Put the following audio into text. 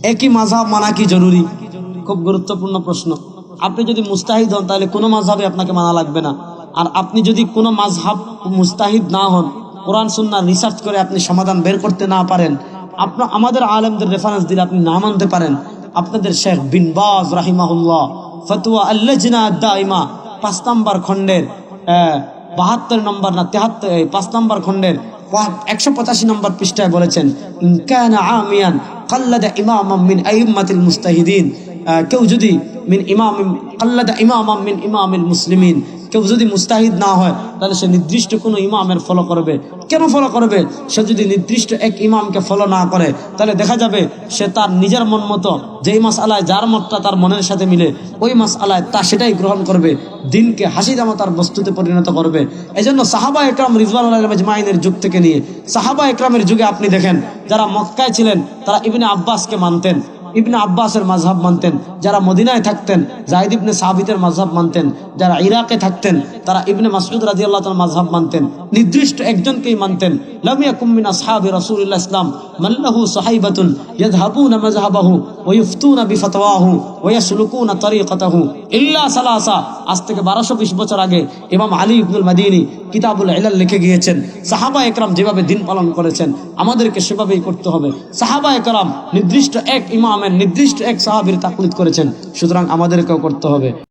একই মাযহাব মানা কি জরুরি? খুব গুরুত্বপূর্ণ প্রশ্ন। আপনি যদি মুস্তাহিদ হন তাহলে কোনো মাযহাবে আপনাকে মানা লাগবে না। আর আপনি যদি কোনো মাযহাব মুস্তাহিদ না হন, কোরআন সুন্নাহ রিসার্চ করে আপনি সমাধান বের করতে না পারেন, আমাদের আলেমদের রেফারেন্স দিলে আপনি না মানতে পারেন। আপনাদের শেখ বিন বাজ রাহিমাহুল্লাহ ফতোয়া আল-লাজনা আদ-দাইমা 5 নম্বর খণ্ডের 72 নম্বর না 5 নম্বর খণ্ডের 185 নম্বর পৃষ্ঠায় বলেছেন, ইন কানা আমিয়ান কাল্লাদা ইমামান মিন আইম্মাতিল মুস্তাহিদিন, কেউ যদি কাল্লাদা ইমামান মিন ইমামিল মুসলিমিন, কেউ যদি মুস্তাহিদ না হয় তাহলে সে নির্দিষ্ট কোনো ইমামের ফলো করবে। কেন ফলো করবে? সে যদি নির্দিষ্ট এক ইমামকে ফলো না করে তাহলে দেখা যাবে সে তার নিজের মন মতো যেই মাসআলায় যার মতটা তার মনের সাথে মিলে ওই মাসআলায় তা সেটাই গ্রহণ করবে, দিনকে হাসি তামাশার বস্তুতে পরিণত করবে। এজন্য সাহাবা একরাম রিজওয়ানুল্লাহি আলাইহিম আজমাইনের যুগ থেকে নিয়ে সাহাবা একরামের যুগে আপনি দেখেন, যারা মক্কায় ছিলেন তারা ইবনে আব্বাসকে মানতেন, ইবনে আব্বাসের মাযহাব মানতেন। যারা মদিনায় থাকতেন যায়েদ ইবনে সাবিতের মাযহাব মানতেন। যারা ইরাকে থাকতেন তারা ইবনে মাসউদ রাদিয়াল্লাহু তাআলার মাযহাব মানতেন। নির্দিষ্ট একজনকেই মানতেন। লাম ইয়াকুম মিন আসহাবি রাসূলিল্লাহ ইসলাম মান লাহু সাহাইবাতুন ইয়াযহাবুনা মাযহাবাহু ওয়া ইফতুনা বিফতওয়াহু ওয়া ইয়াসলুকুনা তরিকাতাহু ইল্লা সালাসা। আজ থেকে 1220 বছর আগে ইমাম আলী ইবনুল মাদিনী কিতাবুল ইলাল লিখে গিয়েছেন, সাহাবা একরাম যেভাবে দিন পালন করেছেন আমাদেরকে সেভাবেই করতে হবে। সাহাবা একরাম নির্দিষ্ট এক ইমামের নির্দিষ্ট এক সাহাবীর তাকলিদ করেছেন, সুতরাং আমাদেরকেও করতে হবে।